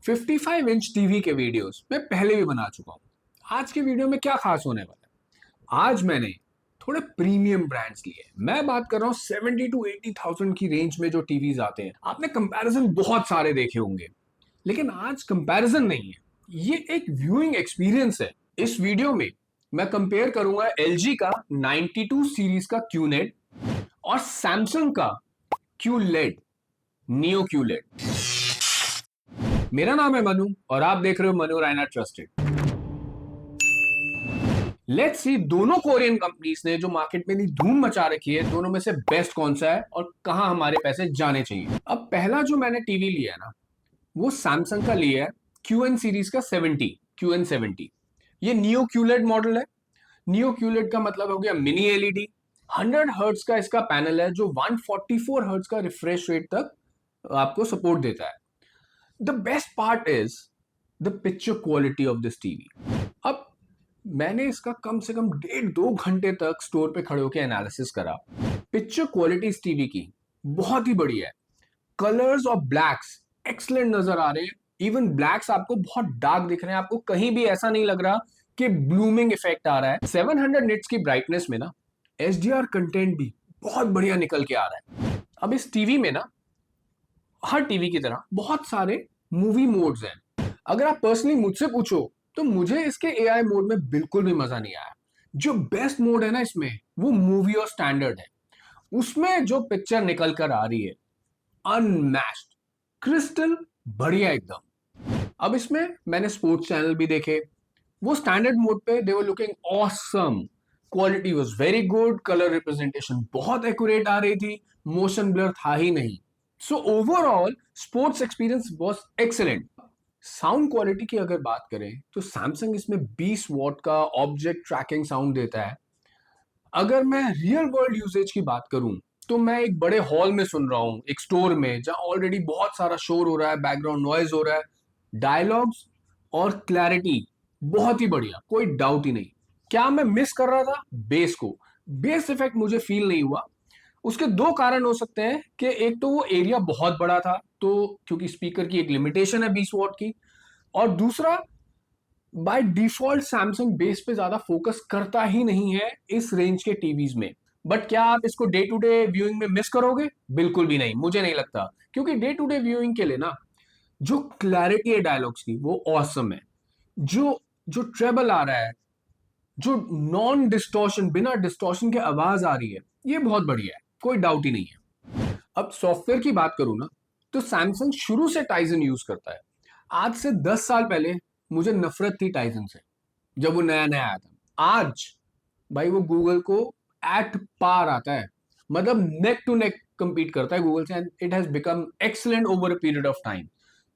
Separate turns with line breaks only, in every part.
55 inch TV के videos मैं पहले भी बना चुका हूं। आज के वीडियो में क्या खास होने वाला है? आज मैंने थोड़े प्रीमियम ब्रांड्स लिए। मैं बात कर रहा हूँ 70 टू 80,000 की रेंज में जो टीवीज आते हैं। आपने कंपैरिजन बहुत सारे देखे होंगे, लेकिन आज कंपैरिजन नहीं है, ये एक व्यूइंग एक्सपीरियंस है। इस वीडियो में मैं कंपेयर करूंगा एलजी का 92 सीरीज का क्यूनेट और सैमसंग का क्यूलेड, नियो क्यूलेड। मेरा नाम है मनु और आप देख रहे हो Manu Raina trusted. Let's see दोनों कोरियन कंपनीज ने जो मार्केट में धूम मचा रखी है, दोनों में से बेस्ट कौन सा है और कहां हमारे पैसे जाने चाहिए। अब पहला जो मैंने टीवी लिया है ना, वो सैमसंग का लिया है क्यूएन सीरीज का 70 क्यूएन 70। ये नियो क्यूलेड मॉडल है। नियो क्यूलेड का मतलब हो गया मिनी एलईडी। 100 हर्ट्ज का इसका पैनल है जो 144 हर्ट्ज का रिफ्रेश रेट तक आपको सपोर्ट देता है। The best part is the picture quality of this TV. अब मैंने इसका कम से कम 1.5-2 घंटे तक स्टोर पे खड़े होकर एनालिसिस करा। पिक्चर क्वालिटी इस टीवी की बहुत ही बढ़िया है। कलर्स और ब्लैक्स एक्सलेंट नजर आ रहे हैं। इवन ब्लैक्स आपको बहुत डार्क दिख रहे हैं। आपको कहीं भी ऐसा नहीं लग रहा कि ब्लूमिंग इफेक्ट आ रहा है। 700 निट्स की ब्राइटनेस में ना एचडीआर कंटेंट भी बहुत बढ़िया निकल के आ रहा है। अब इस टीवी में ना हर टीवी की तरह बहुत सारे मूवी मोड्स हैं। अगर आप पर्सनली मुझसे पूछो तो मुझे इसके एआई मोड में बिल्कुल भी मजा नहीं आया। जो बेस्ट मोड है ना इसमें, वो मूवी और स्टैंडर्ड है। उसमें जो पिक्चर निकल कर आ रही है, अनमैच्ड, क्रिस्टल बढ़िया एकदम। अब इसमें मैंने स्पोर्ट्स चैनल भी देखे। वो स्टैंडर्ड मोड पे they were looking awesome. Quality was very good. Colour representation बहुत एक्यूरेट आ रही थी। मोशन ब्लर था ही नहीं। So overall sports experience was excellent. Sound quality की अगर बात करें तो सैमसंग इसमें 20 वॉट का ऑब्जेक्ट ट्रैकिंग साउंड देता है। अगर मैं रियल वर्ल्ड यूसेज की बात करूं तो मैं एक बड़े हॉल में सुन रहा हूं, एक स्टोर में जहां ऑलरेडी बहुत सारा शोर हो रहा है, बैकग्राउंड नॉइज हो रहा है। डायलॉग्स और क्लैरिटी बहुत ही बढ़िया, कोई डाउट ही नहीं। क्या मैं मिस कर रहा था बेस को? बेस इफेक्ट मुझे फील नहीं हुआ। उसके दो कारण हो सकते हैं कि एक तो वो एरिया बहुत बड़ा था, तो क्योंकि स्पीकर की एक लिमिटेशन है 20 वॉट की, और दूसरा बाय डिफॉल्ट सैमसंग बेस पे ज्यादा फोकस करता ही नहीं है इस रेंज के टीवीज में। बट क्या आप इसको डे टू डे व्यूइंग में मिस करोगे? बिल्कुल भी नहीं, मुझे नहीं लगता। क्योंकि डे टू डे व्यूइंग के लिए ना जो क्लैरिटी है डायलॉग्स की वो ऑसम है। जो जो ट्रेबल आ रहा है, जो नॉन डिस्टॉर्शन, बिना डिस्टॉर्शन के आवाज आ रही है, ये बहुत बढ़िया है, कोई डाउट ही नहीं है। अब सॉफ्टवेयर की बात करूं ना, तो सैमसंग शुरू से टाइजन यूज करता है। आज से 10 साल पहले मुझे नफरत थी टाइजन से, जब वो नया नया आया था। आज भाई वो गूगल को एट पार आता है। मतलब नेक टू नेक compete करता है गूगल से, and it has become excellent over a period of time.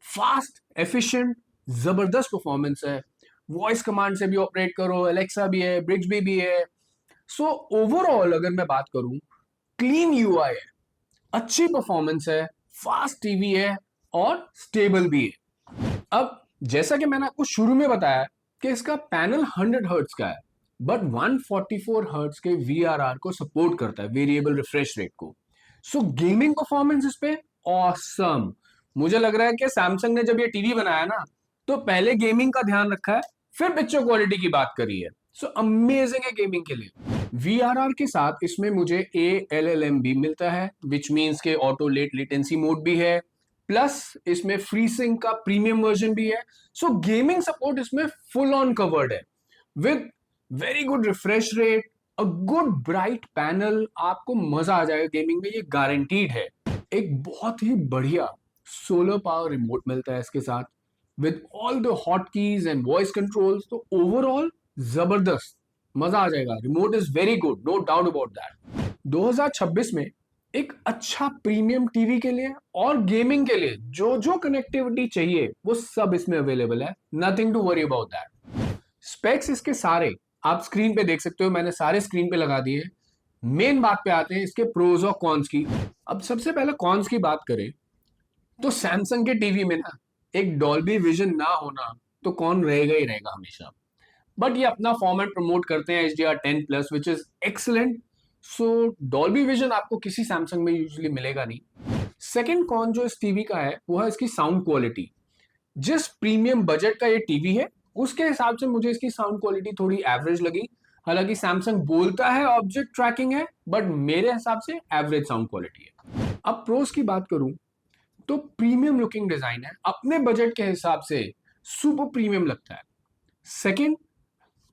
Fast, efficient, जबरदस्त परफॉर्मेंस है। वॉइस कमांड से भी ऑपरेट करो, एलेक्सा भी है, ब्रिक्सबी भी है। सो ओवरऑल अगर मैं बात करूं, क्लीन यूआई है, अच्छी परफॉर्मेंस है, फास्ट टीवी है और स्टेबल भी है। अब जैसा कि मैंने आपको शुरू में बताया कि इसका पैनल 100 हर्ट्ज का है, बट 144 हर्ट्ज के वीआरआर को सपोर्ट करता है, वेरिएबल रिफ्रेश रेट को। सो गेमिंग परफॉर्मेंस इस पे ऑसम। मुझे लग रहा है कि सैमसंग ने जब ये टीवी बनाया ना, तो पहले गेमिंग का ध्यान रखा है, फिर पिक्चर क्वालिटी की बात करी है। सो अमेजिंग है गेमिंग के लिए। वीआरआर के साथ इसमें मुझे ALLM भी मिलता है, विच मीन्स के ऑटो लेट लेटेंसी मोड भी है, प्लस इसमें फ्री सिंक का प्रीमियम वर्जन भी है। सो गेमिंग सपोर्ट इसमें फुल ऑन कवर्ड है, with very good refresh rate, a good bright panel. आपको मजा आ जाएगा गेमिंग में, ये गारंटीड है। एक बहुत ही बढ़िया सोलर पावर रिमोट मिलता है इसके साथ, with all the hot keys and voice controls. तो ओवरऑल जबरदस्त, मजा आ जाएगा। Remote is very good, no doubt about that. 2026 में एक अच्छा प्रीमियम टीवी के लिए और गेमिंग के लिए जो जो कनेक्टिविटी चाहिए वो सब इसमें अवेलेबल है। Nothing to worry about that. Specs इसके सारे आप स्क्रीन पे देख सकते हो, मैंने सारे स्क्रीन पे लगा दिए। मेन बात पे आते हैं इसके प्रोज और कॉन्स की। अब सबसे पहले कॉन्स की बात करें तो सैमसंग के टीवी में ना एक डॉल्बी विजन ना होना तो कौन रहेगा ही रहेगा हमेशा। बट ये अपना फॉर्मेट प्रमोट करते हैं HDR10 plus, which is excellent. So Dolby vision आपको किसी सैमसंग में यूजुअली मिलेगा नहीं। सेकंड कॉन जो इस टीवी का है वो है इसकी साउंड क्वालिटी। जिस प्रीमियम बजट का ये टीवी है उसके हिसाब से मुझे इसकी साउंड क्वालिटी थोड़ी एवरेज लगी। हालांकि सैमसंग बोलता है ऑब्जेक्ट ट्रैकिंग है, बट मेरे हिसाब से एवरेज साउंड क्वालिटी है। अब प्रोस की बात करूं तो प्रीमियम लुकिंग डिजाइन है, अपने बजट के हिसाब से सुपर प्रीमियम लगता है। Second,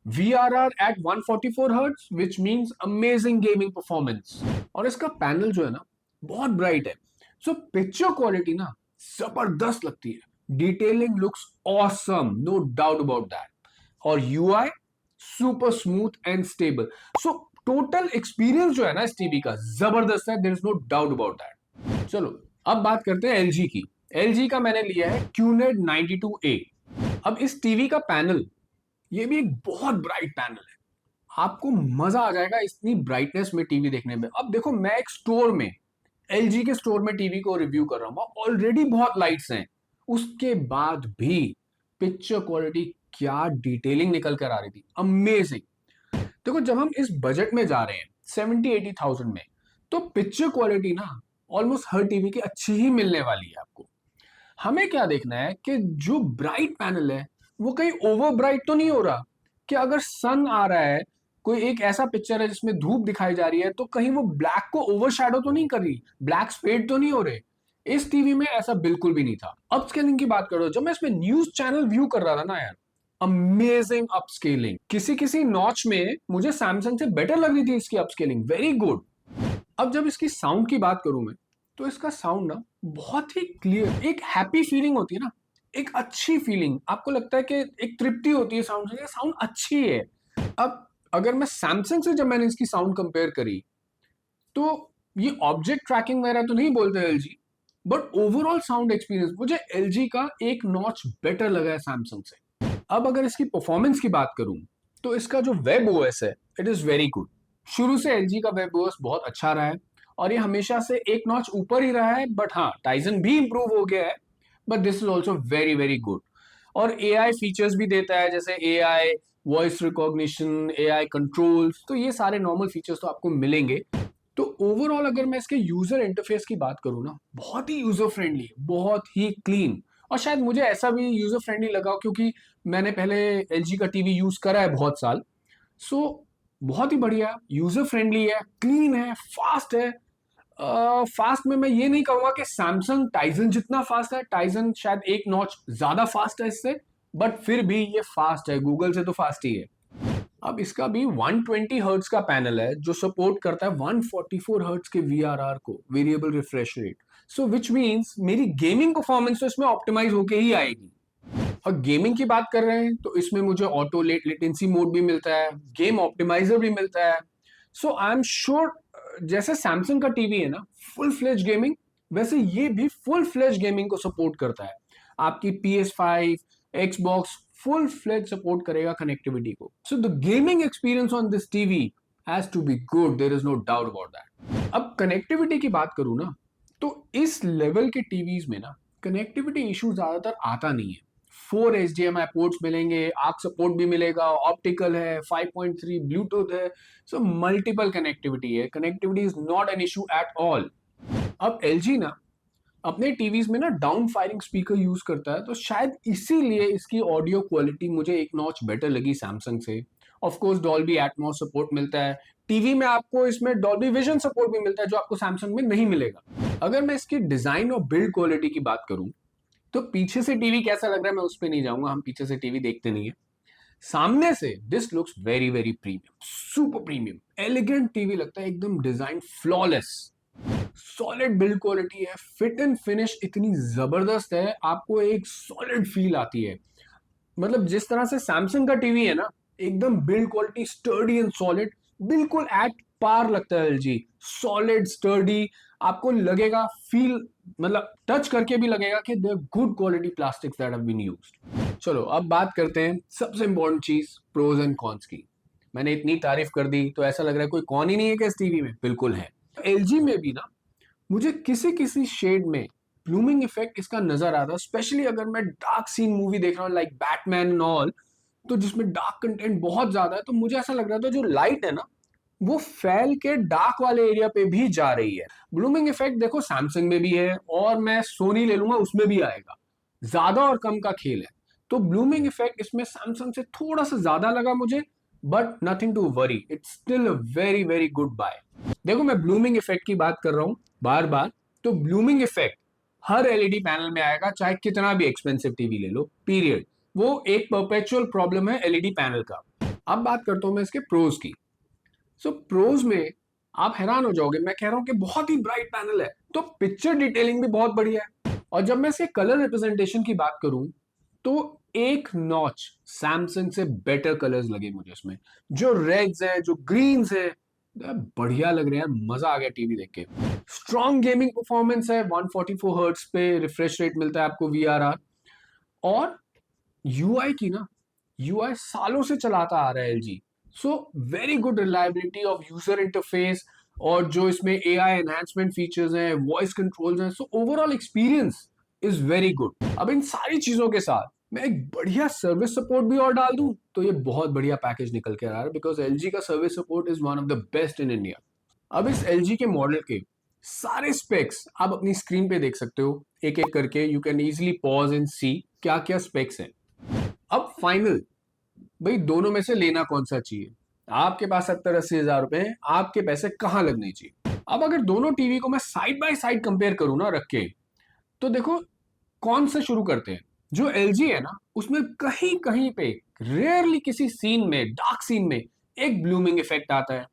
VRR at 144 hertz which means amazing gaming performance. और इसका पैनल जो है ना बहुत ब्राइट है, सो पिक्चर क्वालिटी ना जबरदस्त लगती है। Detailing looks awesome, no doubt about that. और UI super smooth and stable. So total experience जो है ना इस टीवी का जबरदस्त है, there is no doubt about that. चलो अब बात करते हैं एलजी की। एलजी का मैंने लिया है QNED 92A। अब इस टीवी का पैनल, ये भी एक बहुत ब्राइट पैनल है, आपको मजा आ जाएगा इतनी ब्राइटनेस में टीवी देखने में। अब देखो मैं एक स्टोर में, एलजी के स्टोर में टीवी को रिव्यू कर रहा हूं, ऑलरेडी बहुत लाइट्स हैं, उसके बाद भी पिक्चर क्वालिटी क्या डिटेलिंग निकल कर आ रही थी, अमेजिंग। देखो जब हम इस बजट में जा रहे हैं 70-80 थाउजेंड में, तो पिक्चर क्वालिटी ना ऑलमोस्ट हर टीवी की अच्छी ही मिलने वाली है आपको। हमें क्या देखना है कि जो ब्राइट पैनल है वो कहीं ओवर ब्राइट तो नहीं हो रहा, कि अगर सन आ रहा है, कोई एक ऐसा पिक्चर है जिसमें धूप दिखाई जा रही है, तो कहीं वो ब्लैक को ओवर शेडो तो नहीं कर रही, ब्लैक फेड तो नहीं हो रहे। इस टीवी में ऐसा बिल्कुल भी नहीं था। अपस्केलिंग की बात करो, जब मैं इसमें न्यूज चैनल व्यू कर रहा था ना यार, अमेजिंग अपस्केलिंग। किसी किसी नॉच में मुझे सैमसंग से बेटर लग रही थी इसकी अपस्केलिंग, वेरी गुड। अब जब इसकी साउंड की बात करूं मैं, तो इसका साउंड ना बहुत ही क्लियर, एक हैप्पी फीलिंग होती है ना, एक अच्छी फीलिंग, आपको लगता है कि एक तृप्ति होती है साउंड से, साउंड अच्छी है। अब अगर मैं सैमसंग से जब मैंने इसकी साउंड कंपेयर करी, तो ये ऑब्जेक्ट ट्रैकिंग वगैरह तो नहीं बोलते LG, but overall sound experience मुझे एलजी का एक नॉच बेटर लगा है सैमसंग से। अब अगर इसकी परफॉर्मेंस की बात करूं, तो इसका जो वेब ओएस है, इट इज वेरी गुड। शुरू से एलजी का वेब ओएस बहुत अच्छा रहा है, और ये हमेशा से एक नॉच ऊपर ही रहा है, बट हाँ टाइजन भी इंप्रूव हो गया है, but this is also very very good. और एआई फीचर्स भी देता है, जैसे AI voice recognition, AI controls, तो ये सारे नॉर्मल फीचर्स तो आपको मिलेंगे। तो ओवरऑल अगर मैं इसके यूजर इंटरफेस की बात करूँ ना, बहुत ही यूजर फ्रेंडली, बहुत ही क्लीन। और शायद मुझे ऐसा भी यूजर फ्रेंडली लगा क्योंकि मैंने पहले एलजी का टीवी यूज करा है बहुत साल। सो बहुत ही बढ़िया, यूजर फ्रेंडली है, क्लीन है, फास्ट है। फास्ट में मैं ये नहीं कहूंगा कि सैमसंग टाइजन जितना फास्ट है, टाइजन शायद एक नॉच ज्यादा फास्ट है इससे, बट फिर भी ये फास्ट है, गूगल से तो फास्ट ही है। अब इसका भी 120 हर्ट्ज का पैनल है जो सपोर्ट करता है 144 हर्ट्ज के VRR को, variable refresh rate. So which means मेरी गेमिंग परफॉर्मेंस तो इसमें ऑप्टिमाइज होके ही आएगी। और गेमिंग की बात कर रहे हैं तो इसमें मुझे ऑटो लेटेंसी मोड भी मिलता है, गेम ऑप्टिमाइजर भी मिलता है। सो आई एम श्योर जैसे सैमसंग का टीवी है ना फुल फ्लेज गेमिंग, वैसे ये भी फुल फ्लेज गेमिंग को सपोर्ट करता है। आपकी PS5, Xbox full fledge support करेगा कनेक्टिविटी को। So the gaming experience on this TV has to be good, there is no doubt about that. अब कनेक्टिविटी की बात करूं ना, तो इस लेवल के टीवीज में ना कनेक्टिविटी इशू ज्यादातर आता नहीं है। 4 HDMI पोर्ट्स मिलेंगे, आर्क सपोर्ट भी मिलेगा, ऑप्टिकल है, 5.3 ब्लूटूथ है, सो मल्टीपल कनेक्टिविटी है, connectivity is not an issue at all. अब एलजी ना अपने टीवीज में ना डाउन फायरिंग स्पीकर यूज करता है, तो शायद इसीलिए इसकी ऑडियो क्वालिटी मुझे एक नॉच बेटर लगी सैमसंग से। Of course Dolby Atmos support मिलता है टीवी में, आपको इसमें डॉल्बी विजन सपोर्ट भी मिलता है जो आपको सैमसंग में नहीं मिलेगा। अगर मैं इसकी डिजाइन और बिल्ड क्वालिटी की बात करूं, तो पीछे से टीवी कैसा लग रहा है मैं उस पर नहीं जाऊंगा, हम पीछे से टीवी देखते नहीं है। सामने से this looks very very premium, super premium, elegant TV लगता है, एकदम design flawless, solid build quality है, फिट एंड फिनिश इतनी जबरदस्त है, आपको एक सॉलिड फील आती है। मतलब जिस तरह से सैमसंग का टीवी है ना, एकदम build quality sturdy and solid, बिल्कुल एट पार लगता है एलजी, सॉलिड स्टर्डी, आपको लगेगा फील, मतलब टच करके भी लगेगा कि they good quality plastics that have been used. चलो अब बात करते हैं सबसे इंपॉर्टेंट चीज, प्रोज एंड कॉन्स की। मैंने इतनी तारीफ कर दी तो ऐसा लग रहा है कोई कौन ही नहीं है क्या इस टीवी में, बिल्कुल है। एलजी में भी ना मुझे किसी किसी शेड में ब्लूमिंग इफेक्ट इसका नजर आता है, स्पेशली अगर मैं डार्क सीन मूवी देख रहा हूँ लाइक बैटमैन एंड ऑल, तो जिसमें डार्क कंटेंट बहुत ज्यादा है, तो मुझे ऐसा लग रहा था जो लाइट है ना वो फैल के डार्क वाले एरिया पे भी जा रही है। ब्लूमिंग इफेक्ट देखो सैमसंग में भी है, और मैं सोनी ले लूंगा उसमें भी आएगा, ज्यादा और कम का खेल है। तो ब्लूमिंग इफेक्ट इसमें सैमसंग से थोड़ा सा ज्यादा लगा मुझे, but nothing to worry, it's still a very very good buy. देखो मैं ब्लूमिंग इफेक्ट की बात कर रहा हूं बार बार, तो ब्लूमिंग इफेक्ट हर एलईडी पैनल में आएगा, चाहे कितना भी एक्सपेंसिव टीवी ले लो, पीरियड। वो एक परपेचुअल प्रॉब्लम है एलईडी पैनल का। अब बात करता हूं मैं इसके प्रोज की। सो प्रोज में आप हैरान हो जाओगे, मैं कह रहा हूं कि बहुत ही ब्राइट पैनल है, तो पिक्चर डिटेलिंग भी बहुत बढ़िया है। और जब मैं इसके कलर रिप्रेजेंटेशन की बात करूं, तो एक नॉच सैमसंग से बेटर कलर्स लगे मुझे इसमें। जो रेड्स है, जो ग्रीन्स है, बढ़िया लग रहे हैं, मजा आ गया टीवी देख के। स्ट्रॉन्ग गेमिंग परफॉर्मेंस है, 144 हर्ट्ज पे रिफ्रेश रेट मिलता है आपको वीआरआर। और यूआई की ना, यूआई सालों से चलाता आ रहा है LG, so very good reliability of user interface. और जो इसमें एआई एनहांसमेंट फीचर्स हैं, वॉइस कंट्रोल्स हैं, so overall experience is very good. अब इन सारी चीजों के साथ मैं एक बढ़िया सर्विस सपोर्ट भी और डाल दूं, तो ये बहुत बढ़िया पैकेज निकल के आ रहा है, बिकॉज एलजी का service support is one of the best in India. अब इस एलजी के मॉडल के सारे स्पेक्स आप अपनी स्क्रीन पे देख सकते हो, एक एक करके। You can easily pause and see क्या क्या स्पेक्स हैं। अब फाइनल, भाई दोनों में से लेना कौन सा चाहिए? आपके पास 70-80 हजार रुपए हैं, आपके पैसे कहां लगने चाहिए? अब अगर दोनों टीवी को मैं साइड बाय साइड कंपेयर करूं ना रख के, तो देखो कौन से शुरू करते हैं। जो एलजी है ना, उसमें कहीं कहीं पे रेयरली किसी सीन में, डार्क सीन में एक ब्लूमिंग इफेक्ट आता है।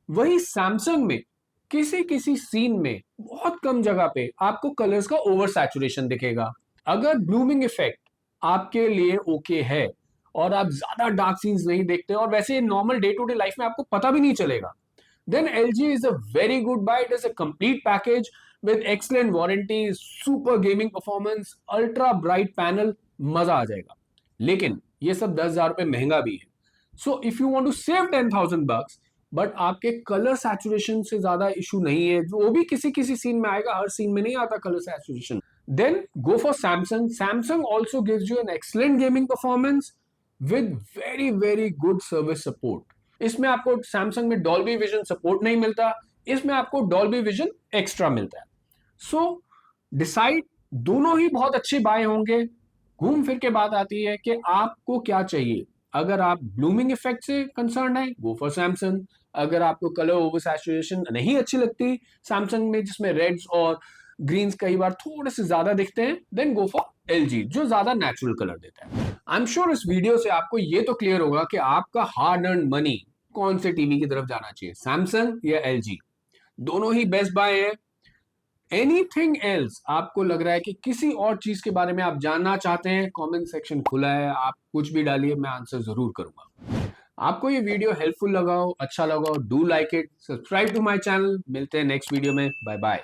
वही सैमसंग में किसी किसी सीन में बहुत कम जगह पे आपको कलर्स का ओवर सैचुरेशन दिखेगा। अगर ब्लूमिंग इफेक्ट आपके लिए ओके है और आप ज्यादा डार्क सीन्स नहीं देखते और वैसे normal day to day life में आपको पता भी नहीं चलेगा, then LG is a very good buy. It is a complete package with excellent warranty, super gaming performance, ultra bright panel, मजा आ जाएगा। लेकिन ये सब 10,000 रुपए महंगा भी है। So if you want to save 10,000 bucks, but आपके कलर सैचुरेशन से ज्यादा इशू नहीं है, जो वो भी किसी किसी सीन में आएगा, हर सीन में नहीं आता colour saturation, then go for Samsung. Samsung also gives you an excellent gaming performance with very very good service support. इसमें आपको सैमसंग में डॉल्बी विजन सपोर्ट नहीं मिलता, इसमें आपको डॉल्बी विजन एक्स्ट्रा मिलता है। सो डिसाइड, दोनों ही बहुत अच्छे बाय होंगे। घूम फिर के बात आती है कि आपको क्या चाहिए। अगर आप ब्लूमिंग इफेक्ट से कंसर्न है, गो फॉर सैमसंग। अगर आपको कलर ओवर सैचुरेशन नहीं अच्छी लगती सैमसंग में, जिसमें रेड्स और ग्रीन्स कई बार थोड़े से ज्यादा दिखते हैं, देन गो फॉर एलजी, जो ज्यादा नेचुरल कलर देता है। आई एम श्योर इस वीडियो से आपको ये तो क्लियर होगा कि आपका हार्ड अर्न मनी कौन से टीवी की तरफ जाना चाहिए, सैमसंग या एलजी। दोनों ही बेस्ट बाय है। एनीथिंग एल्स आपको लग रहा है कि किसी और चीज के बारे में आप जानना चाहते हैं, कमेंट सेक्शन खुला है, आप कुछ भी डालिए, मैं आंसर जरूर करूंगा। आपको ये वीडियो हेल्पफुल लगा हो, अच्छा लगा हो, do like it, subscribe to my channel. मिलते हैं नेक्स्ट वीडियो में, बाय बाय।